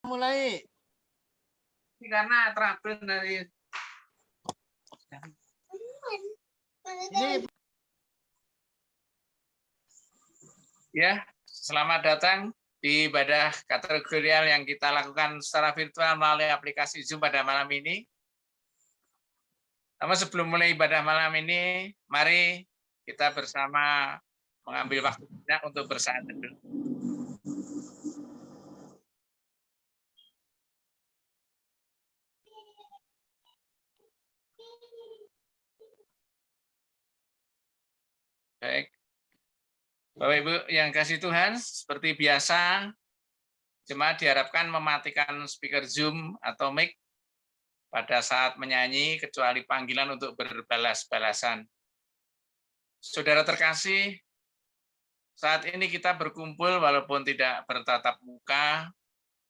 Mulai. Karena trouble dari ini. Ya, selamat datang di ibadah kategorial yang kita lakukan secara virtual melalui aplikasi Zoom pada malam ini. Namun sebelum mulai ibadah malam ini, mari kita bersama mengambil waktu untuk bersatu dulu. Baik, Bapak Ibu yang kasih Tuhan, seperti biasa, jemaat diharapkan mematikan speaker Zoom atau mic pada saat menyanyi, kecuali panggilan untuk berbalas-balasan. Saudara terkasih, saat ini kita berkumpul walaupun tidak bertatap muka,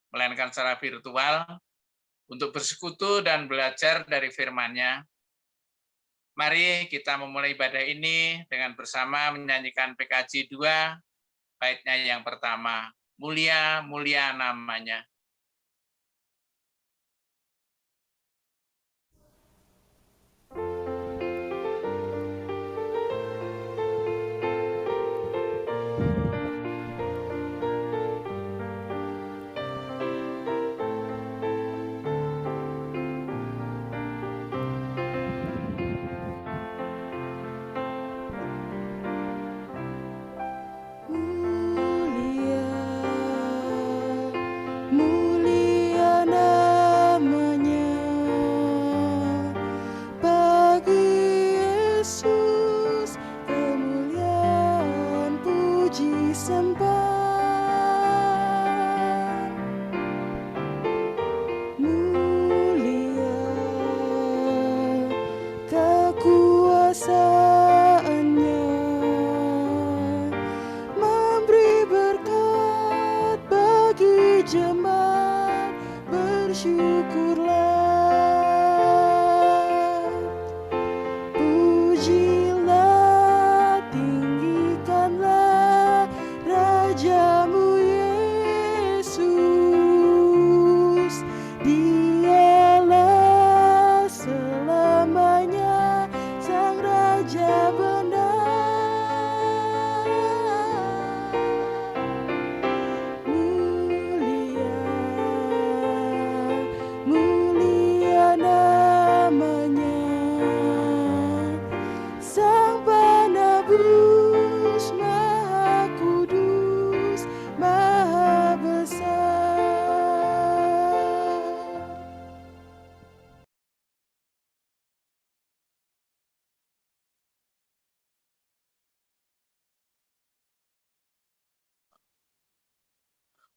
melainkan secara virtual, untuk bersekutu dan belajar dari firman-Nya. Mari kita memulai ibadah ini dengan bersama menyanyikan PKJ 2, baitnya yang pertama, Mulia, Mulia Namanya.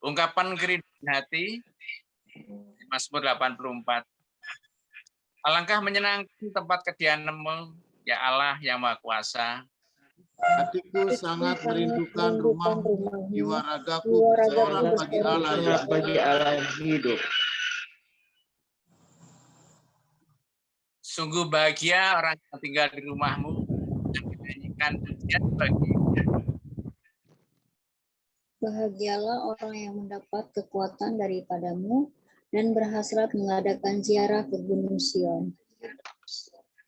Ungkapan kerinduan hati, Mazmur 84. Alangkah menyenangkan tempat kediaman-Mu, ya Allah yang Maha Kuasa. Hatiku sangat merindukan rumah-Mu, jiwa ragaku bersorak bagi Allah yang hidup. Sungguh bahagia orang yang tinggal di rumah-Mu dan menyanyikan pujian bagi-Mu. Bahagialah orang yang mendapat kekuatan daripadamu dan berhasrat mengadakan ziarah ke Gunung Sion.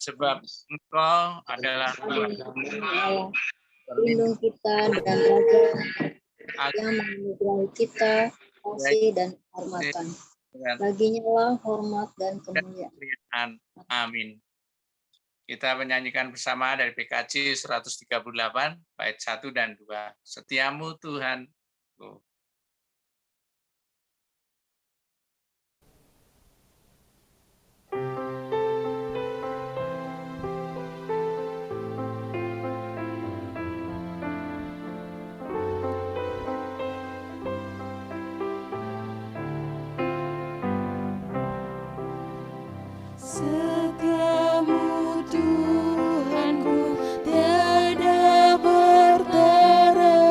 Sebab Engkau adalah Allah, pelindung kita dan Raja yang menganugerahi kita kasih dan kehormatan. Baginya lah hormat dan kemuliaan. Amin. Kita menyanyikan bersama dari PKJ 138, bait 1 dan 2. Setiamu Tuhan. Setiamu Tuhanku tiada bertara,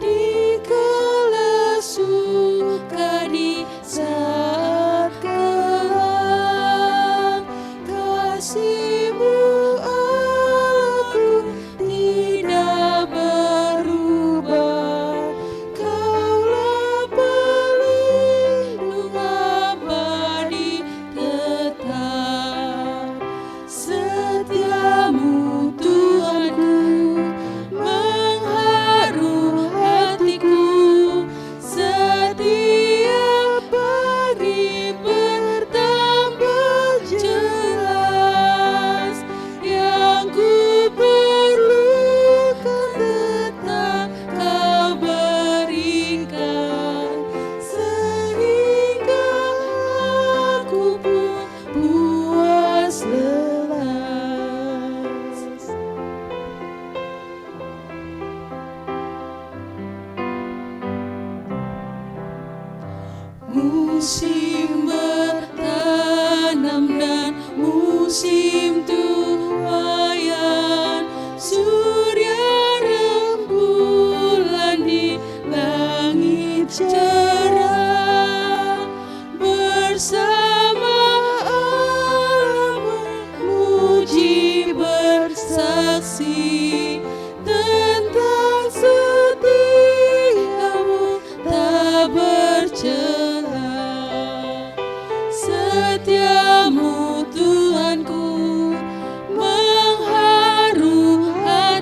di kala suka di saat kelam. Kasih-Mu aku tidak berubah, Kaulah pelindung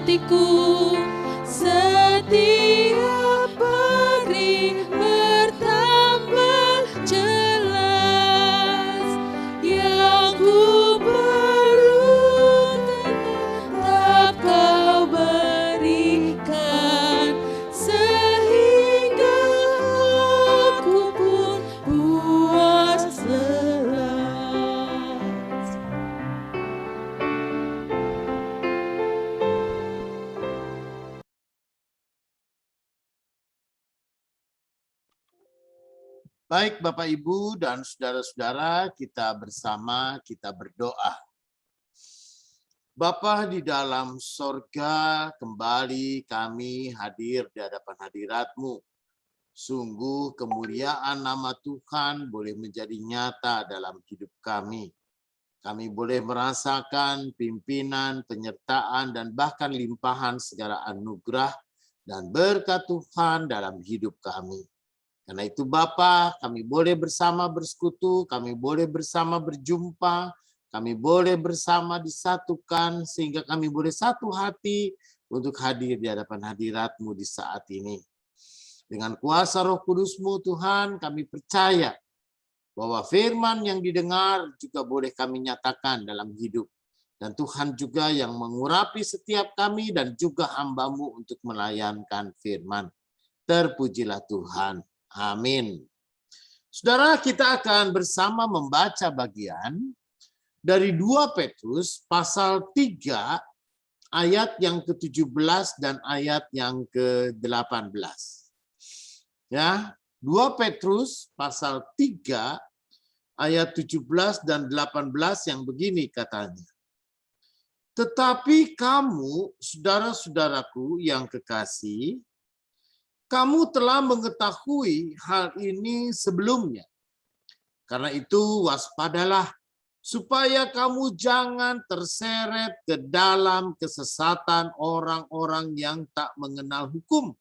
hatiku setiap hari bertambah jelas. Yang ku perlukan tetap Kau berikan, sehingga aku pun puas jelas. Baik Bapak Ibu dan saudara-saudara, kita bersama kita berdoa. Bapa di dalam sorga, kembali kami hadir di hadapan hadirat-Mu. Sungguh kemuliaan nama Tuhan boleh menjadi nyata dalam hidup kami. Kami boleh merasakan pimpinan, penyertaan, dan bahkan limpahan segala anugerah dan berkat Tuhan dalam hidup kami. Karena itu Bapa, kami boleh bersama bersekutu, kami boleh bersama berjumpa, kami boleh bersama disatukan, sehingga kami boleh satu hati untuk hadir di hadapan hadirat-Mu di saat ini. Dengan kuasa Roh Kudus-Mu Tuhan, kami percaya bahwa firman yang didengar juga boleh kami nyatakan dalam hidup. Dan Tuhan juga yang mengurapi setiap kami dan juga hamba-Mu untuk melayankan firman. Terpujilah Tuhan. Amin. Saudara, kita akan bersama membaca bagian dari 2 Petrus pasal 3 ayat yang ke-17 dan ayat yang ke-18. Ya, 2 Petrus pasal 3 ayat 17 dan 18 yang begini katanya. Tetapi kamu, saudara-saudaraku yang kekasih, kamu telah mengetahui hal ini sebelumnya. Karena itu waspadalah, supaya kamu jangan terseret ke dalam kesesatan orang-orang yang tak mengenal hukum,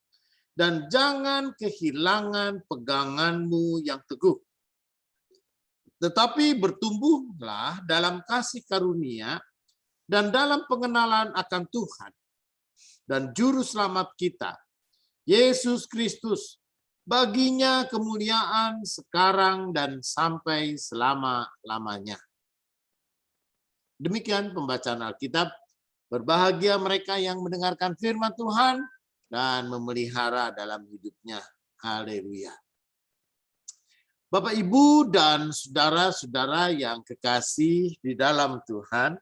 dan jangan kehilangan peganganmu yang teguh. Tetapi bertumbuhlah dalam kasih karunia dan dalam pengenalan akan Tuhan dan Juru Selamat kita, Yesus Kristus. Baginya kemuliaan sekarang dan sampai selama-lamanya. Demikian pembacaan Alkitab. Berbahagia mereka yang mendengarkan firman Tuhan dan memelihara dalam hidupnya. Haleluya. Bapak, Ibu, dan saudara-saudara yang kekasih di dalam Tuhan,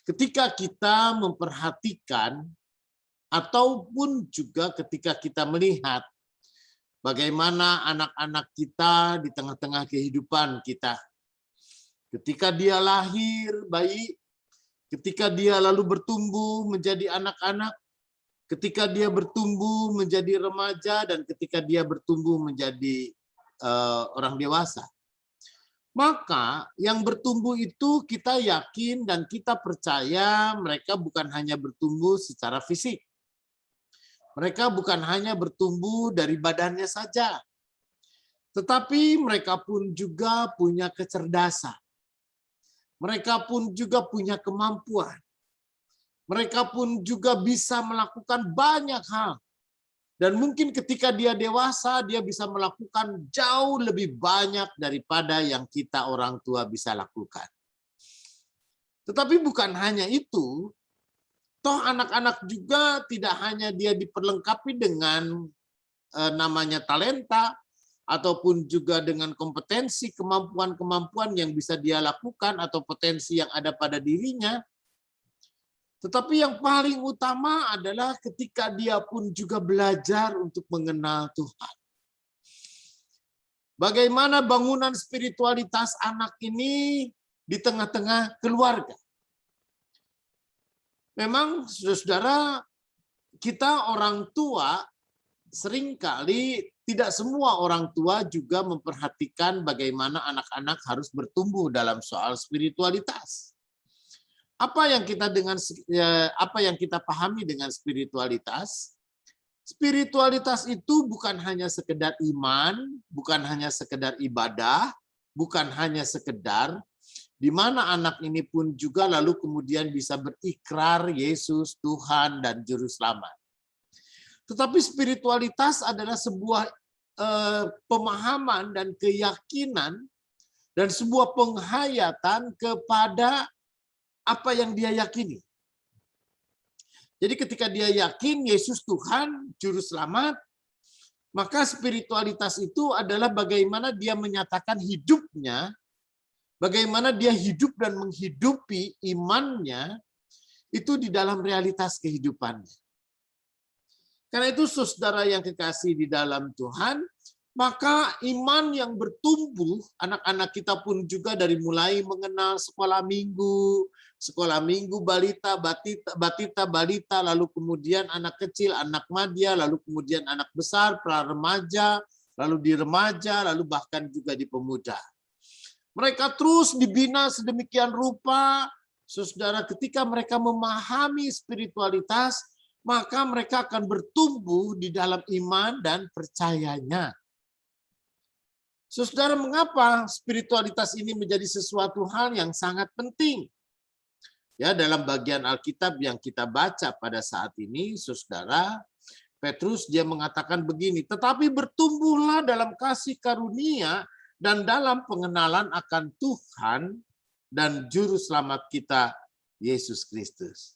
ketika kita memperhatikan ataupun juga ketika kita melihat bagaimana anak-anak kita di tengah-tengah kehidupan kita. Ketika dia lahir bayi, ketika dia lalu bertumbuh menjadi anak-anak, ketika dia bertumbuh menjadi remaja, dan ketika dia bertumbuh menjadi orang dewasa. Maka yang bertumbuh itu kita yakin dan kita percaya mereka bukan hanya bertumbuh secara fisik. Mereka bukan hanya bertumbuh dari badannya saja, tetapi mereka pun juga punya kecerdasan. Mereka pun juga punya kemampuan. Mereka pun juga bisa melakukan banyak hal. Dan mungkin ketika dia dewasa, dia bisa melakukan jauh lebih banyak daripada yang kita orang tua bisa lakukan. Tetapi bukan hanya itu, toh anak-anak juga tidak hanya dia diperlengkapi dengan namanya talenta, ataupun juga dengan kompetensi, kemampuan-kemampuan yang bisa dia lakukan atau potensi yang ada pada dirinya. Tetapi yang paling utama adalah ketika dia pun juga belajar untuk mengenal Tuhan. Bagaimana bangunan spiritualitas anak ini di tengah-tengah keluarga. Memang saudara-saudara, kita orang tua seringkali tidak semua orang tua juga memperhatikan bagaimana anak-anak harus bertumbuh dalam soal spiritualitas. Apa yang kita pahami dengan spiritualitas? Spiritualitas itu bukan hanya sekedar iman, bukan hanya sekedar ibadah, bukan hanya sekedar di mana anak ini pun juga lalu kemudian bisa berikrar Yesus Tuhan dan Juru Selamat. Tetapi spiritualitas adalah sebuah pemahaman dan keyakinan dan sebuah penghayatan kepada apa yang dia yakini. Jadi ketika dia yakin Yesus Tuhan, Juru Selamat, maka spiritualitas itu adalah bagaimana dia menyatakan hidupnya, bagaimana dia hidup dan menghidupi imannya itu di dalam realitas kehidupannya. Karena itu saudara yang kekasih di dalam Tuhan, maka iman yang bertumbuh, anak-anak kita pun juga dari mulai mengenal sekolah minggu, balita, balita, lalu kemudian anak kecil, anak madya, lalu kemudian anak besar, pra-remaja, lalu di remaja, lalu bahkan juga di pemuda. Mereka terus dibina sedemikian rupa, saudara, ketika mereka memahami spiritualitas, maka mereka akan bertumbuh di dalam iman dan percayanya. Saudara, mengapa spiritualitas ini menjadi sesuatu hal yang sangat penting? Ya, dalam bagian Alkitab yang kita baca pada saat ini, saudara, Petrus dia mengatakan begini, tetapi bertumbuhlah dalam kasih karunia dan dalam pengenalan akan Tuhan dan Juru Selamat kita, Yesus Kristus.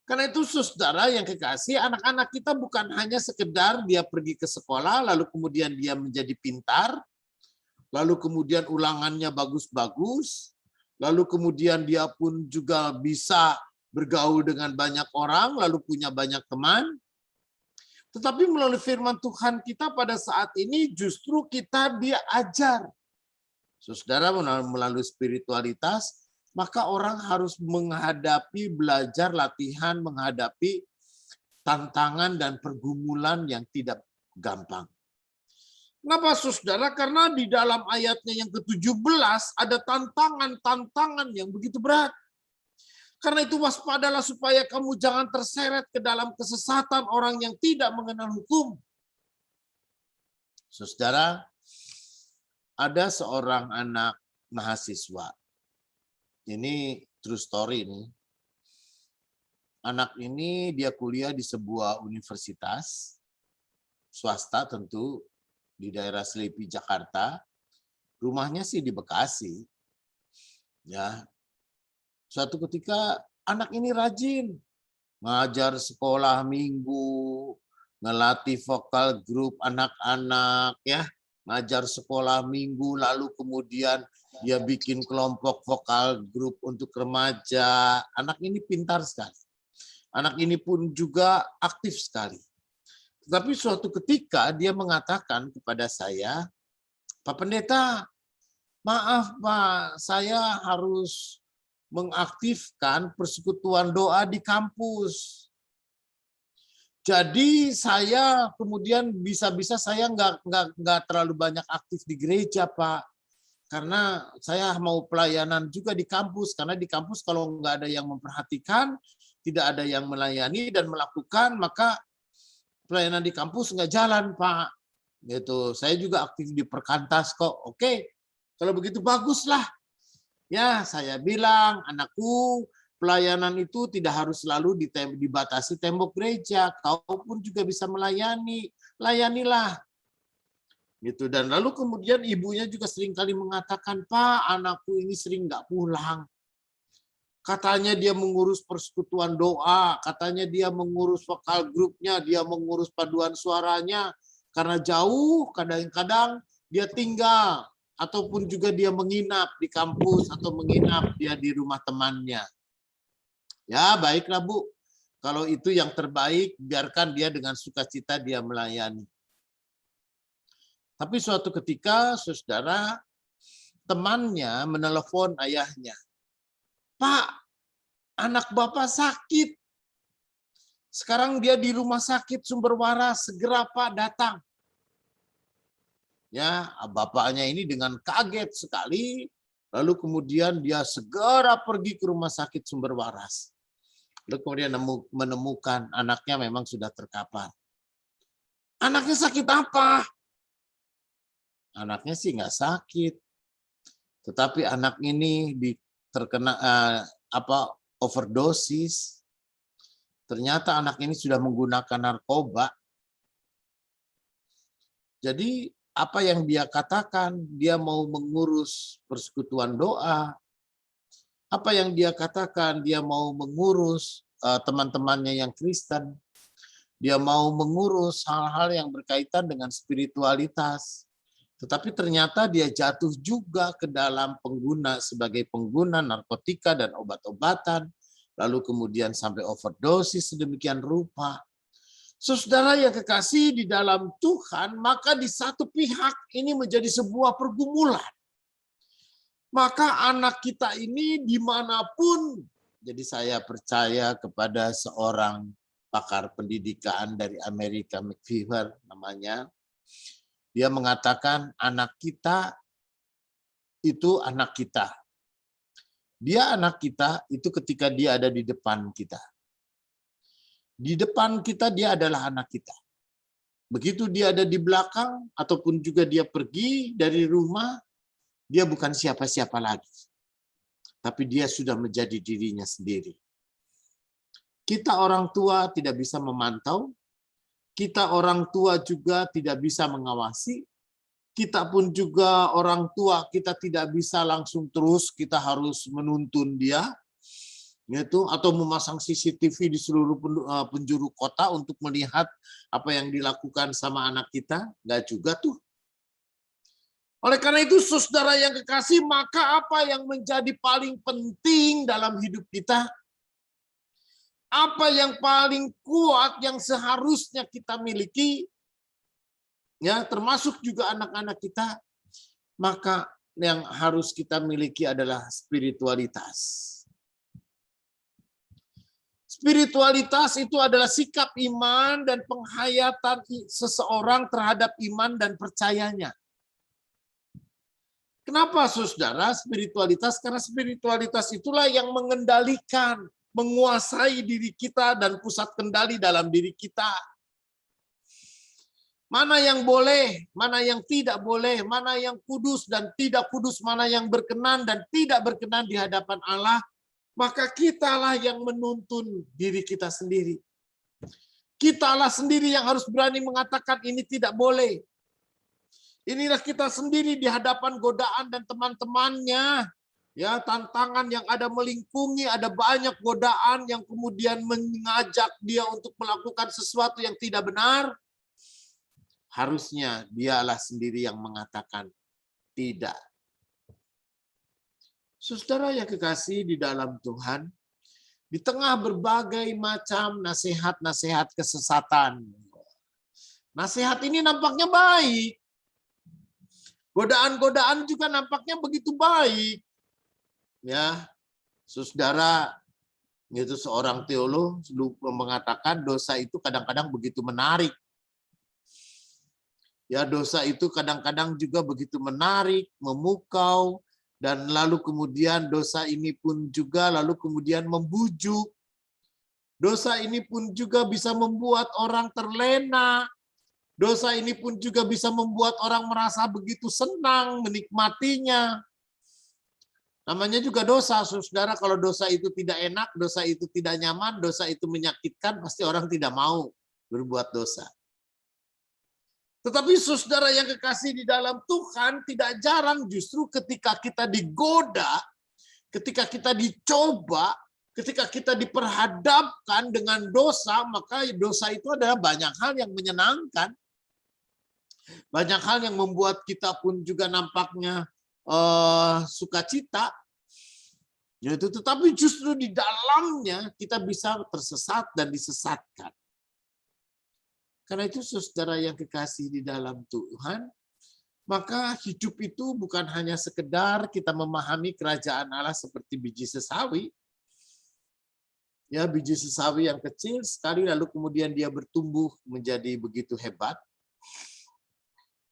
Karena itu saudara yang kekasih, anak-anak kita bukan hanya sekedar dia pergi ke sekolah, lalu kemudian dia menjadi pintar, lalu kemudian ulangannya bagus-bagus, lalu kemudian dia pun juga bisa bergaul dengan banyak orang, lalu punya banyak teman. Tetapi melalui firman Tuhan kita pada saat ini justru kita dia ajar. Saudara, melalui spiritualitas, maka orang harus menghadapi, belajar, latihan, menghadapi tantangan dan pergumulan yang tidak gampang. Kenapa saudara? Karena di dalam ayatnya yang ke-17 ada tantangan-tantangan yang begitu berat. Karena itu waspadalah supaya kamu jangan terseret ke dalam kesesatan orang yang tidak mengenal hukum. Saudara, ada seorang anak mahasiswa. Ini true story ini. Anak ini dia kuliah di sebuah universitas swasta tentu di daerah Selipi, Jakarta. Rumahnya sih di Bekasi. Ya. Suatu ketika anak ini rajin ngajar sekolah minggu, ngelatih vokal grup anak-anak, ya, ngajar sekolah minggu, lalu kemudian dia bikin kelompok vokal grup untuk remaja. Anak ini pintar sekali. Anak ini pun juga aktif sekali. Tetapi suatu ketika dia mengatakan kepada saya, Pak Pendeta, maaf Pak, saya harus mengaktifkan persekutuan doa di kampus. Jadi saya kemudian bisa-bisa saya nggak terlalu banyak aktif di gereja, Pak. Karena saya mau pelayanan juga di kampus. Karena di kampus kalau nggak ada yang memperhatikan, tidak ada yang melayani dan melakukan, maka pelayanan di kampus nggak jalan, Pak. Gitu. Saya juga aktif di Perkantas kok. Oke, kalau begitu baguslah. Ya, saya bilang, anakku, pelayanan itu tidak harus selalu dibatasi tembok gereja. Kau pun juga bisa melayani. Layanilah. Gitu. Dan lalu kemudian ibunya juga seringkali mengatakan, Pak, anakku ini sering nggak pulang. Katanya dia mengurus persekutuan doa, katanya dia mengurus vokal grupnya, dia mengurus paduan suaranya. Karena jauh, kadang-kadang dia tinggal. Ataupun juga dia menginap di kampus atau menginap dia di rumah temannya. Ya, baiklah Bu. Kalau itu yang terbaik, biarkan dia dengan sukacita dia melayani. Tapi suatu ketika, saudara, temannya menelepon ayahnya. Pak, anak Bapak sakit. Sekarang dia di rumah sakit Sumber Waras, segera Pak datang. Ya, bapaknya ini dengan kaget sekali, lalu kemudian dia segera pergi ke rumah sakit Sumber Waras. Lalu kemudian menemukan anaknya memang sudah terkapar. Anaknya sakit apa? Anaknya sih nggak sakit. Tetapi anak ini terkena overdosis. Ternyata anak ini sudah menggunakan narkoba. Jadi apa yang dia katakan, dia mau mengurus persekutuan doa. Apa yang dia katakan, dia mau mengurus teman-temannya yang Kristen. Dia mau mengurus hal-hal yang berkaitan dengan spiritualitas. Tetapi ternyata dia jatuh juga ke dalam sebagai pengguna narkotika dan obat-obatan. Lalu kemudian sampai overdosis sedemikian rupa. Saudara yang kekasih di dalam Tuhan, maka di satu pihak ini menjadi sebuah pergumulan. Maka anak kita ini dimanapun, jadi saya percaya kepada seorang pakar pendidikan dari Amerika, McPhiver namanya, dia mengatakan anak kita itu anak kita. Dia anak kita itu ketika dia ada di depan kita. Di depan kita dia adalah anak kita. Begitu dia ada di belakang ataupun juga dia pergi dari rumah, dia bukan siapa-siapa lagi. Tapi dia sudah menjadi dirinya sendiri. Kita orang tua tidak bisa memantau. Kita orang tua juga tidak bisa mengawasi. Kita pun juga orang tua, kita tidak bisa langsung terus, kita harus menuntun dia. Gitu, atau memasang CCTV di seluruh penjuru kota untuk melihat apa yang dilakukan sama anak kita. Enggak juga tuh. Oleh karena itu, saudara yang kekasih, maka apa yang menjadi paling penting dalam hidup kita? Apa yang paling kuat yang seharusnya kita miliki? Ya, termasuk juga anak-anak kita. Maka yang harus kita miliki adalah spiritualitas. Spiritualitas itu adalah sikap iman dan penghayatan seseorang terhadap iman dan percayanya. Kenapa saudara spiritualitas? Karena spiritualitas itulah yang mengendalikan, menguasai diri kita dan pusat kendali dalam diri kita. Mana yang boleh, mana yang tidak boleh, mana yang kudus dan tidak kudus, mana yang berkenan dan tidak berkenan di hadapan Allah, maka kitalah yang menuntun diri kita sendiri. Kitalah sendiri yang harus berani mengatakan ini tidak boleh. Inilah kita sendiri di hadapan godaan dan teman-temannya. Ya, tantangan yang ada melingkungi, ada banyak godaan yang kemudian mengajak dia untuk melakukan sesuatu yang tidak benar. Harusnya dialah sendiri yang mengatakan tidak. Saudara yang kekasih di dalam Tuhan, di tengah berbagai macam nasihat-nasihat kesesatan. Nasihat ini nampaknya baik. Godaan-godaan juga nampaknya begitu baik. Ya, saudara, itu seorang teolog mengatakan dosa itu kadang-kadang begitu menarik. Ya, dosa itu kadang-kadang juga begitu menarik, memukau, dan lalu kemudian dosa ini pun juga lalu kemudian membujuk. Dosa ini pun juga bisa membuat orang terlena. Dosa ini pun juga bisa membuat orang merasa begitu senang menikmatinya. Namanya juga dosa, saudara. Kalau dosa itu tidak enak, dosa itu tidak nyaman, dosa itu menyakitkan, pasti orang tidak mau berbuat dosa. Tetapi saudara yang kekasih di dalam Tuhan, tidak jarang justru ketika kita digoda, ketika kita dicoba, ketika kita diperhadapkan dengan dosa, maka dosa itu adalah banyak hal yang menyenangkan. Banyak hal yang membuat kita pun juga nampaknya sukacita. Yaitu, tetapi justru di dalamnya kita bisa tersesat dan disesatkan. Karena itu saudara yang kekasih di dalam Tuhan, maka hidup itu bukan hanya sekedar kita memahami kerajaan Allah seperti biji sesawi. Ya, biji sesawi yang kecil sekali lalu kemudian dia bertumbuh menjadi begitu hebat.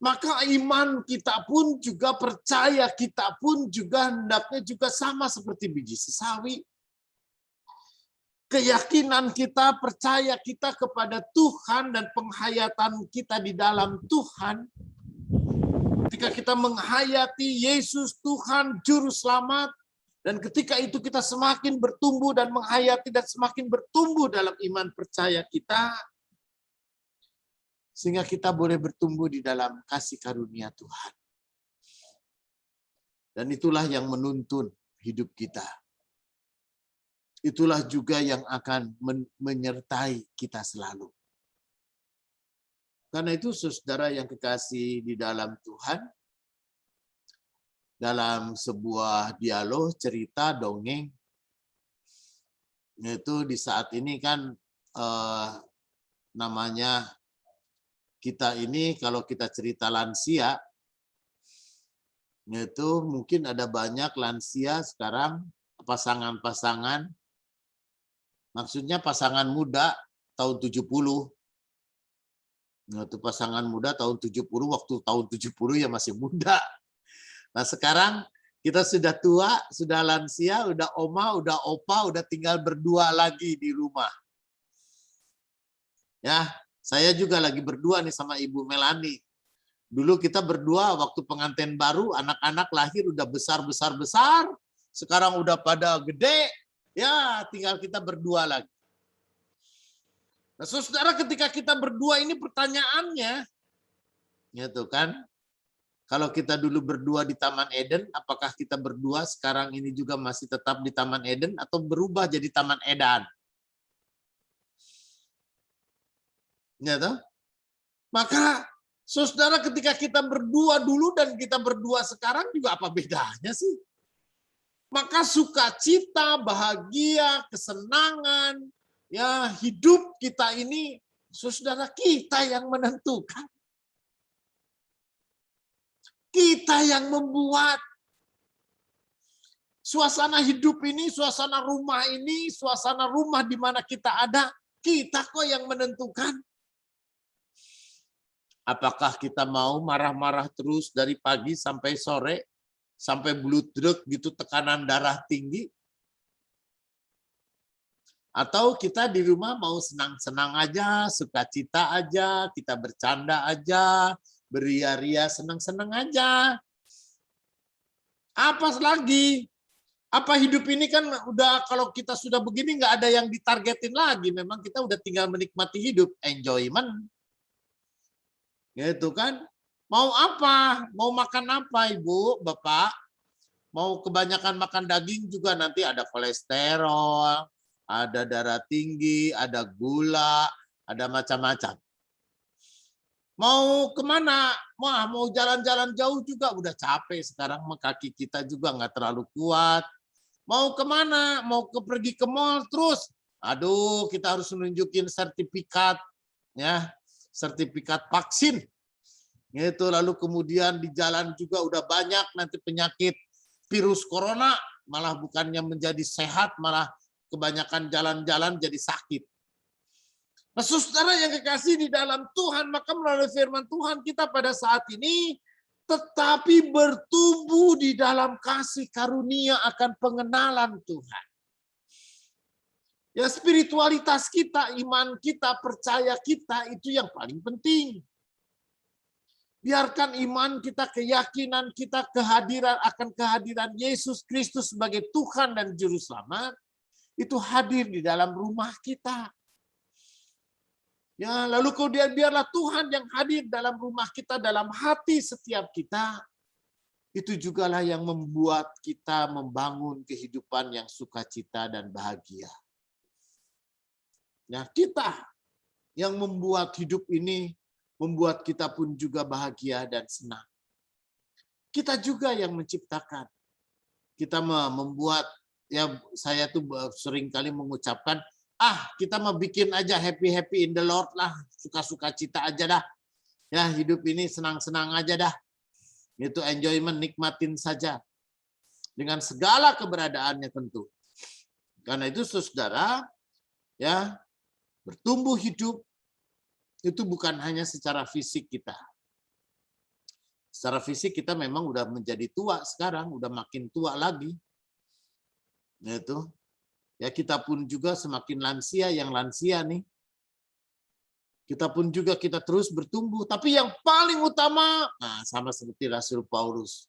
Maka iman kita pun juga, percaya kita pun juga hendaknya juga sama seperti biji sesawi. Keyakinan kita, percaya kita kepada Tuhan dan penghayatan kita di dalam Tuhan ketika kita menghayati Yesus Tuhan Juru Selamat, dan ketika itu kita semakin bertumbuh dan menghayati dan semakin bertumbuh dalam iman percaya kita, sehingga kita boleh bertumbuh di dalam kasih karunia Tuhan. Dan itulah yang menuntun hidup kita. Itulah juga yang akan menyertai kita selalu. Karena itu saudara yang kekasih di dalam Tuhan, dalam sebuah dialog, cerita, dongeng, itu di saat ini kan namanya kita ini kalau kita cerita lansia, itu mungkin ada banyak lansia sekarang, pasangan-pasangan, maksudnya pasangan muda tahun 70, itu pasangan muda tahun 70, waktu tahun 70 ya masih muda. Nah sekarang kita sudah tua, sudah lansia, udah oma, udah opa, udah tinggal berdua lagi di rumah. Ya, saya juga lagi berdua nih sama Ibu Melani. Dulu kita berdua waktu pengantin baru, anak-anak lahir udah besar-besar-besar, sekarang udah pada gede, ya tinggal kita berdua lagi. Nah, saudara, ketika kita berdua ini pertanyaannya, gitu kan? Kalau kita dulu berdua di Taman Eden, apakah kita berdua sekarang ini juga masih tetap di Taman Eden atau berubah jadi Taman Edan? Gitu? Maka, saudara, ketika kita berdua dulu dan kita berdua sekarang juga apa bedanya sih? Maka sukacita, bahagia, kesenangan, ya hidup kita ini, saudara, kita yang menentukan. Kita yang membuat suasana hidup ini, suasana rumah di mana kita ada, kita kok yang menentukan. Apakah kita mau marah-marah terus dari pagi sampai sore, sampai bludruk gitu, tekanan darah tinggi? Atau kita di rumah mau senang-senang aja, sukacita aja, kita bercanda aja, beria-ria, senang-senang aja. Apa lagi? Apa hidup ini kan udah, kalau kita sudah begini nggak ada yang ditargetin lagi. Memang kita udah tinggal menikmati hidup, enjoyment. Gitu kan? Mau apa? Mau makan apa, Ibu, Bapak? Mau kebanyakan makan daging juga nanti ada kolesterol, ada darah tinggi, ada gula, ada macam-macam. Mau kemana? Wah, mau jalan-jalan jauh juga udah capek sekarang, kaki kita juga nggak terlalu kuat. Mau kemana? Mau pergi ke mall terus. Aduh, kita harus nunjukin sertifikat, ya, sertifikat vaksin. Itu lalu kemudian di jalan juga udah banyak nanti penyakit virus corona, malah bukannya menjadi sehat, malah kebanyakan jalan-jalan jadi sakit. Nah, saudara yang kekasih di dalam Tuhan, maka melalui firman Tuhan kita pada saat ini tetapi bertumbuh di dalam kasih karunia akan pengenalan Tuhan. Ya, spiritualitas kita, iman kita, percaya kita itu yang paling penting. Biarkan iman kita, keyakinan kita, kehadiran Yesus Kristus sebagai Tuhan dan Juru Selamat itu hadir di dalam rumah kita. Ya, lalu kemudian biarlah Tuhan yang hadir dalam rumah kita, dalam hati setiap kita. Itu jugalah yang membuat kita membangun kehidupan yang sukacita dan bahagia. Ya, kita yang membuat hidup ini, membuat kita pun juga bahagia dan senang. Kita juga yang menciptakan. Kita membuat, ya saya tuh sering kali mengucapkan, kita mau bikin aja happy-happy in the Lord lah, suka-suka cita aja dah. Ya, hidup ini senang-senang aja dah. Itu enjoyment, nikmatin saja. Dengan segala keberadaannya tentu. Karena itu saudara, ya, bertumbuh hidup itu bukan hanya secara fisik kita. Secara fisik kita memang udah menjadi tua sekarang, udah makin tua lagi. Itu. Ya, kita pun juga semakin lansia, yang lansia nih. kita pun juga kita terus bertumbuh. Tapi yang paling utama, sama seperti Rasul Paulus,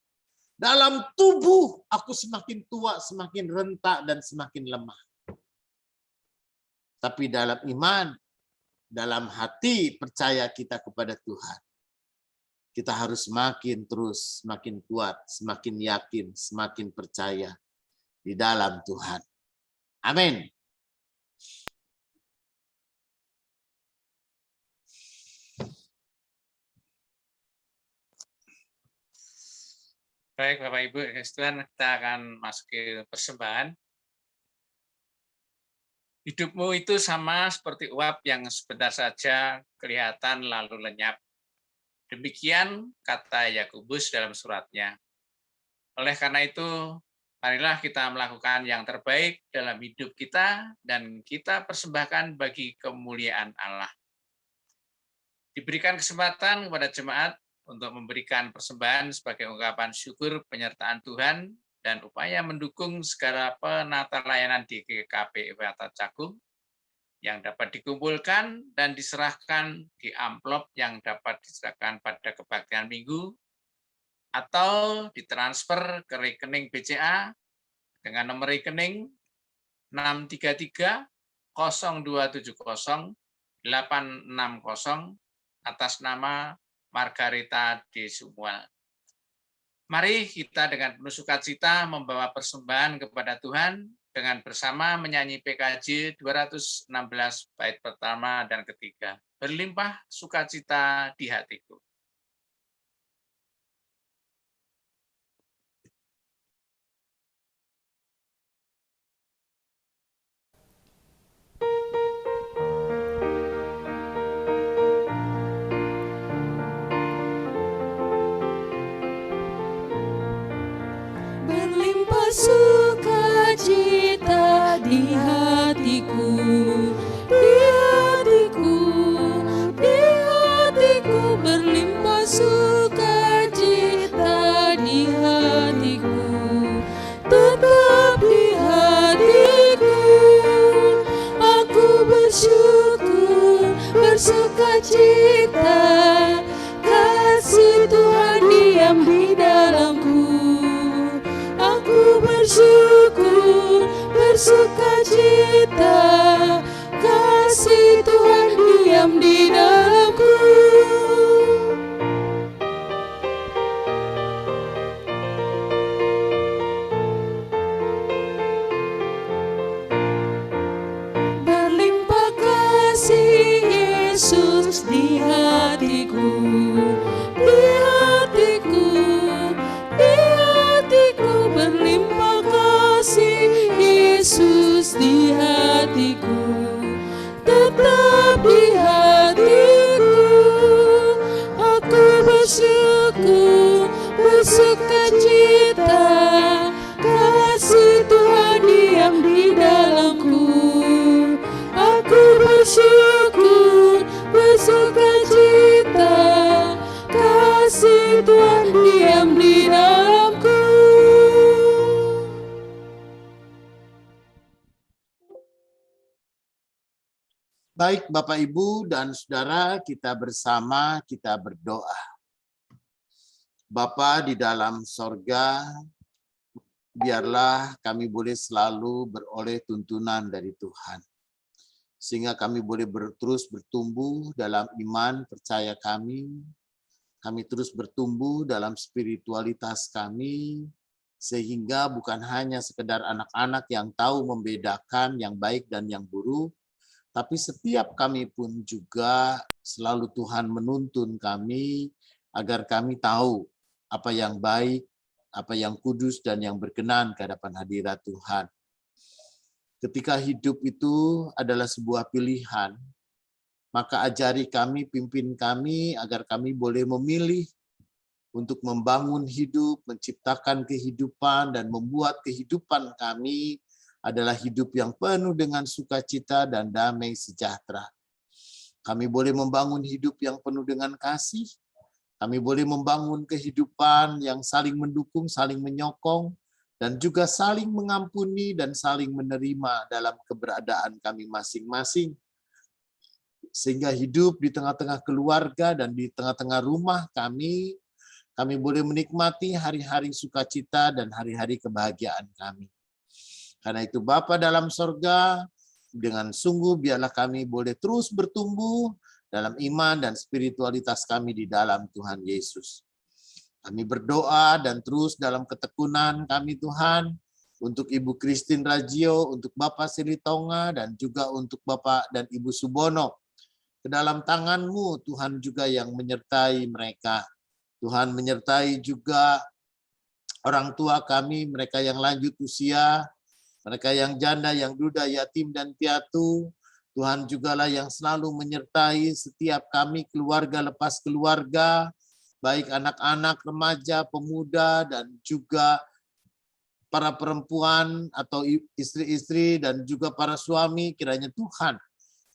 dalam tubuh aku semakin tua, semakin rentak, dan semakin lemah. Tapi dalam iman, dalam hati percaya kita kepada Tuhan, kita harus semakin terus, semakin kuat, semakin yakin, semakin percaya di dalam Tuhan. Amin. Baik Bapak Ibu, Tuhan, kita akan masuk ke persembahan. Hidupmu itu sama seperti uap yang sebentar saja kelihatan lalu lenyap. Demikian kata Yakobus dalam suratnya. Oleh karena itu, marilah kita melakukan yang terbaik dalam hidup kita dan kita persembahkan bagi kemuliaan Allah. Diberikan kesempatan kepada jemaat untuk memberikan persembahan sebagai ungkapan syukur penyertaan Tuhan dan upaya mendukung segala penata layanan di GKP Ewata Cakung yang dapat dikumpulkan dan diserahkan di amplop yang dapat diserahkan pada kebaktian minggu atau ditransfer ke rekening BCA dengan nomor rekening 633 0270 860 atas nama Margarita D. Sumual. Mari kita dengan penuh sukacita membawa persembahan kepada Tuhan dengan bersama menyanyi PKJ 216 bait pertama dan ketiga. Berlimpah sukacita di hatiku. Berlimpah sukacita di hatiku, di hatiku, di hatiku. Berlimpah sukacita di hatiku, tetap di hatiku. Aku bersyukur, bersukacita, kasih Tuhan diam di dalamku. Aku bersyukur, bersukacita, kasih Tuhan diam di dalamku. Berlimpah kasih Yesus di hatiku, di hatiku, di hatiku. Berlimpah kasih Yesus di hatiku, tetap di hatiku. Aku bersyukur, bersukacita, kasih Tuhan diam di dalamku. Aku bersyukur, bersukacita, kasih Tuhan diam di dalamku. Baik Bapak Ibu dan Saudara, kita bersama kita berdoa. Bapa di dalam sorga, biarlah kami boleh selalu beroleh tuntunan dari Tuhan. Sehingga kami boleh terus bertumbuh dalam iman percaya kami terus bertumbuh dalam spiritualitas kami, sehingga bukan hanya sekedar anak-anak yang tahu membedakan yang baik dan yang buruk, tapi setiap kami pun juga selalu Tuhan menuntun kami agar kami tahu apa yang baik, apa yang kudus dan yang berkenan ke hadapan hadirat Tuhan. Ketika hidup itu adalah sebuah pilihan, maka ajari kami, pimpin kami agar kami boleh memilih untuk membangun hidup, menciptakan kehidupan dan membuat kehidupan kami adalah hidup yang penuh dengan sukacita dan damai sejahtera. Kami boleh membangun hidup yang penuh dengan kasih. Kami boleh membangun kehidupan yang saling mendukung, saling menyokong, dan juga saling mengampuni dan saling menerima dalam keberadaan kami masing-masing. sehingga hidup di tengah-tengah keluarga dan di tengah-tengah rumah kami boleh menikmati hari-hari sukacita dan hari-hari kebahagiaan kami. Karena itu Bapa dalam sorga, dengan sungguh biarlah kami boleh terus bertumbuh dalam iman dan spiritualitas kami di dalam Tuhan Yesus. Kami berdoa dan terus dalam ketekunan kami Tuhan, untuk Ibu Christine Rajio, untuk Bapak Silitonga, dan juga untuk Bapak dan Ibu Subono. Ke dalam tangan-Mu Tuhan juga yang menyertai mereka. Tuhan menyertai juga orang tua kami, mereka yang lanjut usia, mereka yang janda, yang duda, yatim, dan piatu. Tuhan jugalah yang selalu menyertai setiap kami, keluarga lepas keluarga, baik anak-anak, remaja, pemuda, dan juga para perempuan atau istri-istri dan juga para suami. Kiranya Tuhan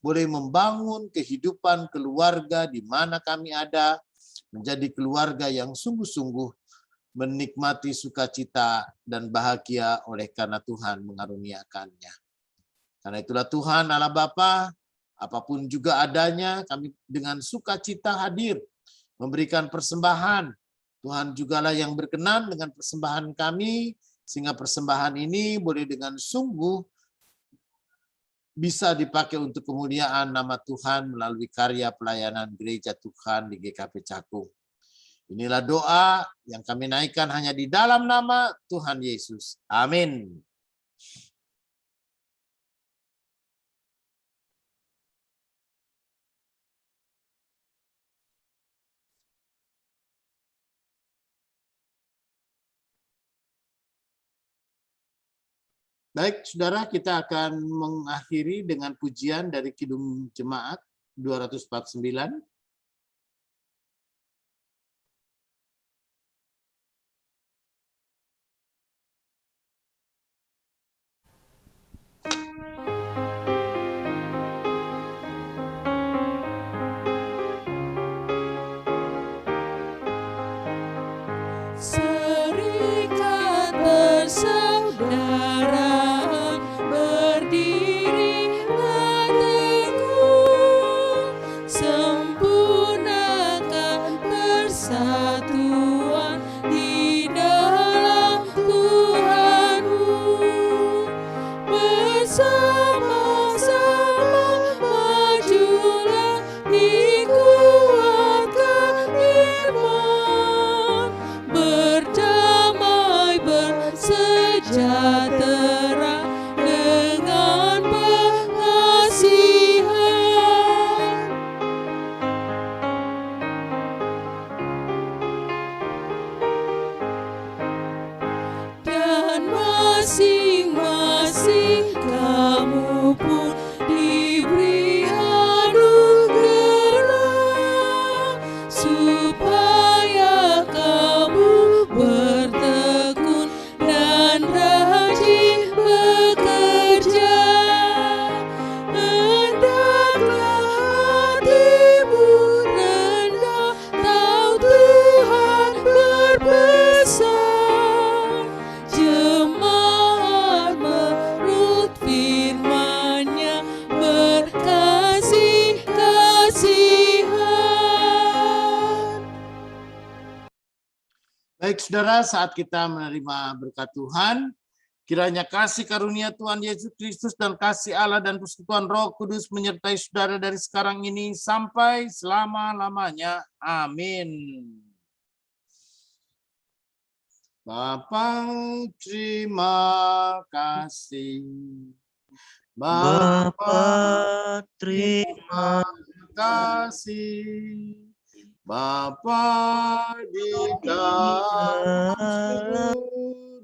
boleh membangun kehidupan keluarga di mana kami ada, menjadi keluarga yang sungguh-sungguh menikmati sukacita dan bahagia oleh karena Tuhan mengaruniakannya. Karena itulah Tuhan Allah Bapa, apapun juga adanya, kami dengan sukacita hadir, memberikan persembahan. Tuhan jugalah yang berkenan dengan persembahan kami, sehingga persembahan ini boleh dengan sungguh bisa dipakai untuk kemuliaan nama Tuhan melalui karya pelayanan gereja Tuhan di GKP Cakung. Inilah doa yang kami naikkan hanya di dalam nama Tuhan Yesus. Amin. Baik, saudara, kita akan mengakhiri dengan pujian dari Kidung Jemaat 249. Serikat persaudaraan berdiri teguh, sempurnakan persatuan di dalam Tuhan-Mu. Bersama-sama majulah, dikuatkan iman, berdamai bersejahtera dengan pengasihan. Dan masing-masing kamu pun diberi anugerah, supaya kamu bertekun dan rajin bekerja. Hendaklah hatimu rendah, tahu Tuhan berpesan, jemaat menurut firman-Nya berkasih-kasihan. Baik, saudara, saat kita menerima berkat Tuhan, kiranya kasih karunia Tuhan Yesus Kristus dan kasih Allah dan persekutuan Roh Kudus menyertai saudara dari sekarang ini sampai selama-lamanya. Amin. Bapa, terima kasih. Bapa, terima kasih. Bapa di dalam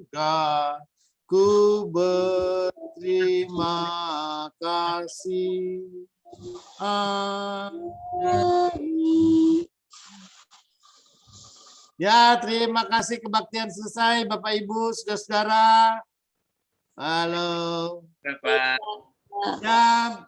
surga, ku berterima kasih. Amin. Ya, terima kasih, kebaktian selesai Bapak Ibu, saudara-saudara. Halo. Bapak. Ya,